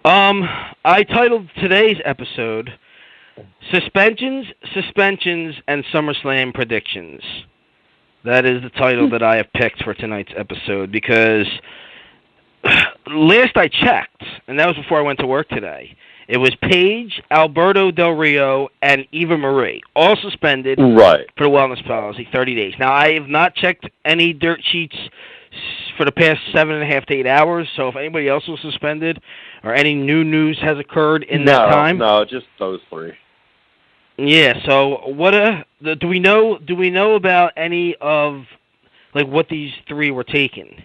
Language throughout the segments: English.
Um, I titled today's episode Suspensions, and SummerSlam Predictions. That is the title that I have picked for tonight's episode because last I checked, and that was before I went to work today, it was Paige, Alberto Del Rio, and Eva Marie, all suspended Right. for the wellness policy, 30 days. Now, I have not checked any dirt sheets for the past 7.5 to 8 hours, so if anybody else was suspended or any new news has occurred in that time. No, just those three. Yeah, so do we know about any of like what these three were taking?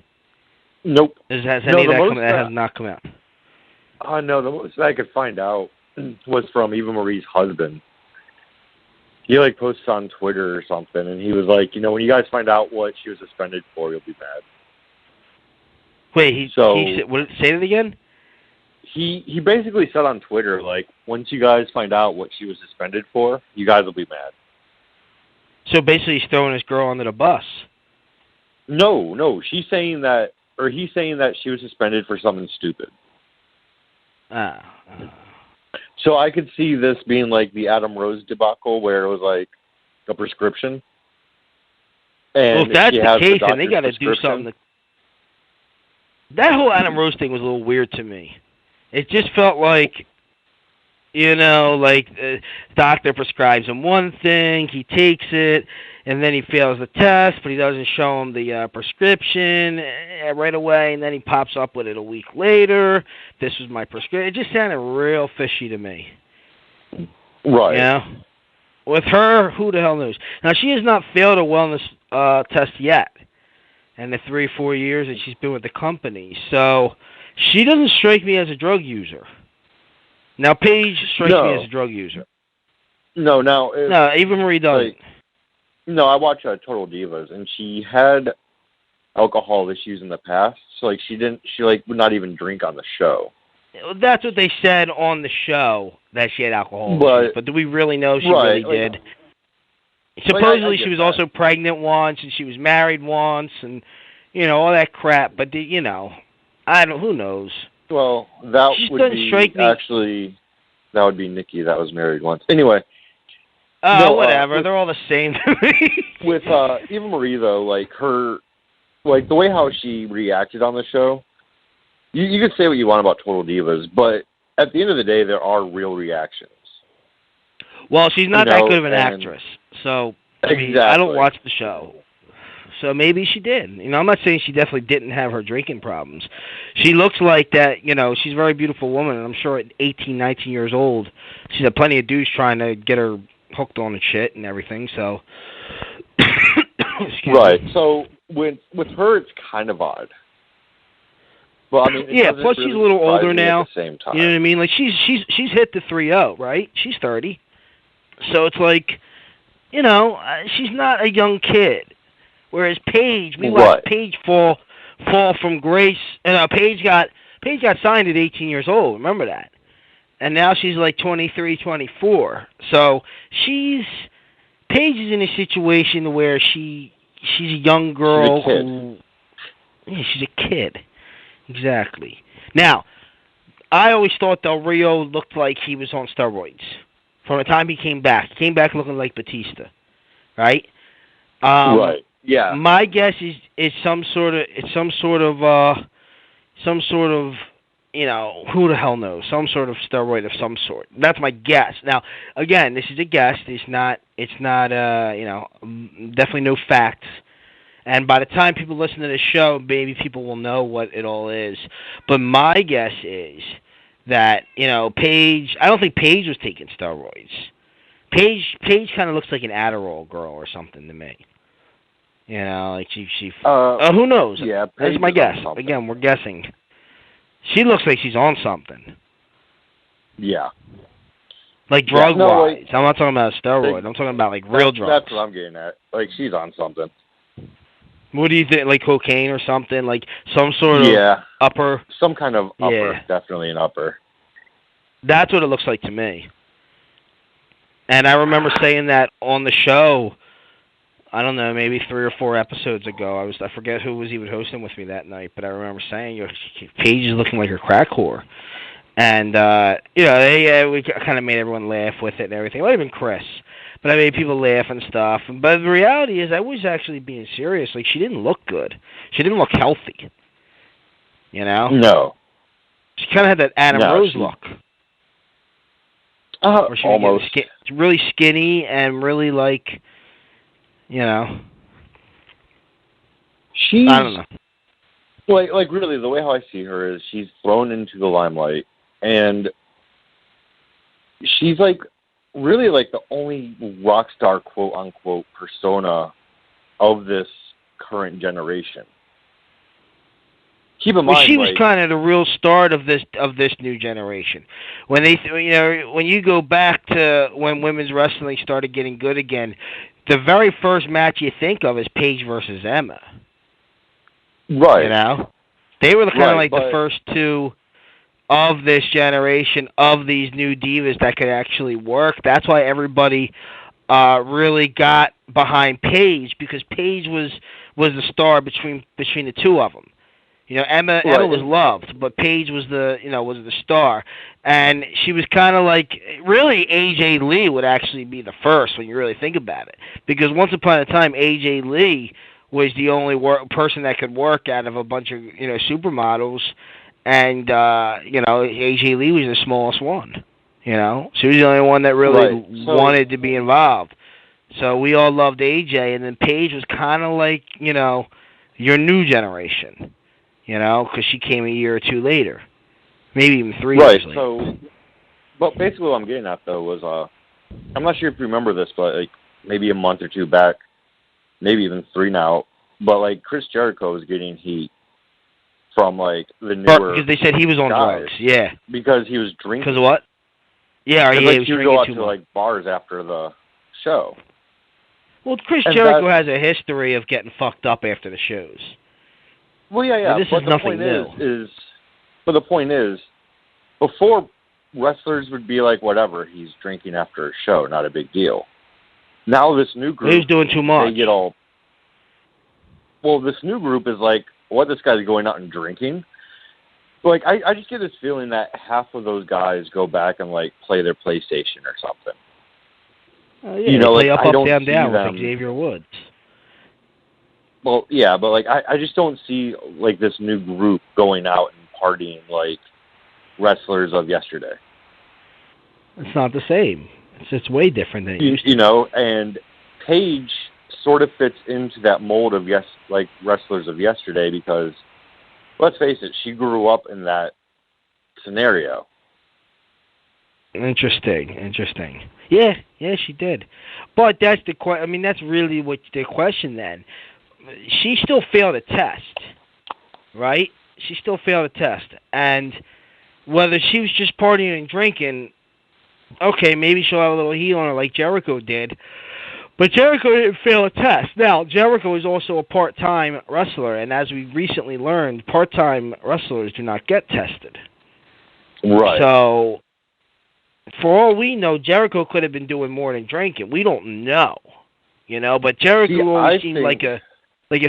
Nope. Has any of that has not come out? No, the most I could find out was from Eva Marie's husband. He posted on Twitter or something, and he was like, when you guys find out what she was suspended for, you'll be mad. Wait, he said, say that again? He basically said on Twitter, once you guys find out what she was suspended for, you guys will be mad. So basically he's throwing this girl under the bus. No, he's saying that she was suspended for something stupid. So I could see this being like the Adam Rose debacle where it was a prescription. And well, if that's the case, then they got to do something. That whole Adam Rose thing was a little weird to me. It just felt like, doctor prescribes him one thing, he takes it, and then he fails the test, but he doesn't show him the prescription right away, and then he pops up with it a week later. This was my prescription. It just sounded real fishy to me. Right. Yeah. With her, who the hell knows? Now, she has not failed a wellness test yet in the 3-4 years that she's been with the company. So she doesn't strike me as a drug user. Now, Paige strikes me as a drug user. No, Eva Marie doesn't. No, I watch Total Divas, and she had alcohol issues in the past. So, she would not even drink on the show. That's what they said on the show, that she had alcohol issues. But do we really know she really did? Supposedly she was also pregnant once, and she was married once, and, all that crap. But, who knows? Well, that would be Nikki that was married once. Anyway. Whatever. They're all the same to me. With Eva Marie, though, her, the way how she reacted on the show, you could say what you want about Total Divas, but at the end of the day, there are real reactions. Well, she's not that good of an actress, so exactly. I don't watch the show. So maybe she did. I'm not saying she definitely didn't have her drinking problems. She looks like that, she's a very beautiful woman, and I'm sure at 18, 19 years old, she's had plenty of dudes trying to get her hooked on and shit and everything, so... Right, so with her, it's kind of odd. Well, plus she's a little older now. At the same time. You know what I mean? She's hit the 3-0, right? She's 30. So it's she's not a young kid. Whereas Paige, we watched Paige fall from grace. And Paige got signed at 18 years old. Remember that? And now she's 23, 24. So Paige is in a situation where she's a young girl she's a kid. Exactly. Now, I always thought Del Rio looked like he was on steroids from the time he came back. He came back looking like Batista, right? Right. Yeah. My guess is some sort of who the hell knows, some sort of steroid of some sort. That's my guess. Now, again, this is a guess. It's not definitely no facts. And by the time people listen to this show, maybe people will know what it all is. But my guess is that, Paige, I don't think Paige was taking steroids. Paige kind of looks like an Adderall girl or something to me. Who knows? Yeah, that's my guess. Again, we're guessing. She looks like she's on something. Yeah. Drug-wise. I'm not talking about a steroid. I'm talking about, real drugs. That's what I'm getting at. She's on something. What do you think? Cocaine or something? Some sort of upper? Some kind of upper. Yeah. Definitely an upper. That's what it looks like to me. And I remember saying that on the show, I don't know, maybe 3 or 4 episodes ago. I forget who was even hosting with me that night, but I remember saying, Paige is looking like her crack whore. And we kind of made everyone laugh with it and everything. It might have been Chris, but I made people laugh and stuff. But the reality is, I was actually being serious. Like, she didn't look good. She didn't look healthy. No. She kind of had that Adam Rose look. Where she almost. Really skinny and really She's, I don't know. Like really, the way how I see her is she's thrown into the limelight, and she's really the only rock star, quote unquote, persona of this current generation. Keep in mind, she was kind of the real start of this new generation. When when you go back to when women's wrestling started getting good again, the very first match you think of is Paige versus Emma. Right. They were kind of the first two of this generation of these new divas that could actually work. That's why everybody really got behind Paige, because Paige was the star between the two of them. Emma was loved, but Paige was the star, and she was kind of really AJ Lee would actually be the first when you really think about it, because once upon a time AJ Lee was the only person that could work out of a bunch of supermodels, and AJ Lee was the smallest one. She was the only one that really wanted to be involved. So we all loved AJ, and then Paige was kind of your new generation. Because she came a year or two later, maybe even 3 years later. So, but basically what I'm getting at, though, was, I'm not sure if you remember this, but, maybe a month or two back, maybe even 3 now, but, Chris Jericho was getting heat from, the newer because they said he was on drugs, yeah. Because he was drinking. Because of what? Yeah, he was drinking go out too to, much. Bars after the show. Well, Chris Jericho has a history of getting fucked up after the shows. Well, yeah. This is nothing new. But the point is, before, wrestlers would be whatever, he's drinking after a show, not a big deal. Now this new group, he's doing too much. They get all. Well, this new group is what, this guy's going out and drinking? I just get this feeling that half of those guys go back and play their PlayStation or something. Yeah, play up, down with Xavier Woods. Well, yeah, but I just don't see this new group going out and partying like wrestlers of yesterday. It's not the same. It's way different than it used to. And Paige sort of fits into that mold of wrestlers of yesterday because, let's face it, she grew up in that scenario. Interesting. Yeah, she did. But that's that's really what the question then. She still failed a test, right? She still failed a test. And whether she was just partying and drinking, okay, maybe she'll have a little heat on her like Jericho did. But Jericho didn't fail a test. Now, Jericho is also a part-time wrestler, and as we recently learned, part-time wrestlers do not get tested. Right. So, for all we know, Jericho could have been doing more than drinking. We don't know, But Jericho always seemed like a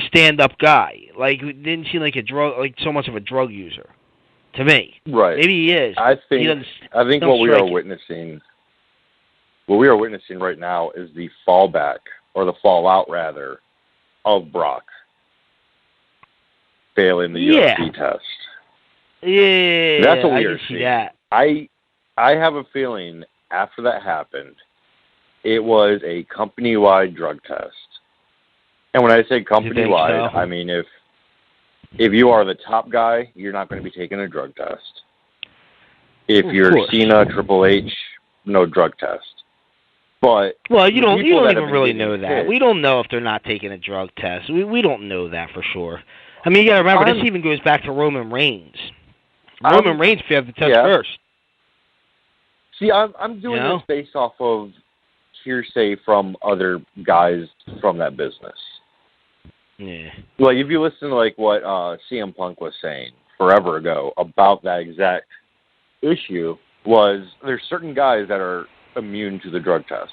stand-up guy. Didn't seem like so much of a drug user, to me. Right. Maybe he is. I think what we are witnessing. What we are witnessing right now is the fallback, or the fallout, rather, of Brock failing the UFC test. Yeah, that's what we are seeing. That. I have a feeling after that happened, it was a company-wide drug test. And when I say company-wide, I mean if you are the top guy, you're not going to be taking a drug test. If you're Cena, Triple H, no drug test. But you don't even really know that. We don't know if they're not taking a drug test. We don't know that for sure. I mean, you got to remember, this even goes back to Roman Reigns. Roman Reigns failed the test first. See, I'm doing this based off of hearsay from other guys from that business. Yeah. If you listen to what CM Punk was saying forever ago about that exact issue, was there's certain guys that are immune to the drug test.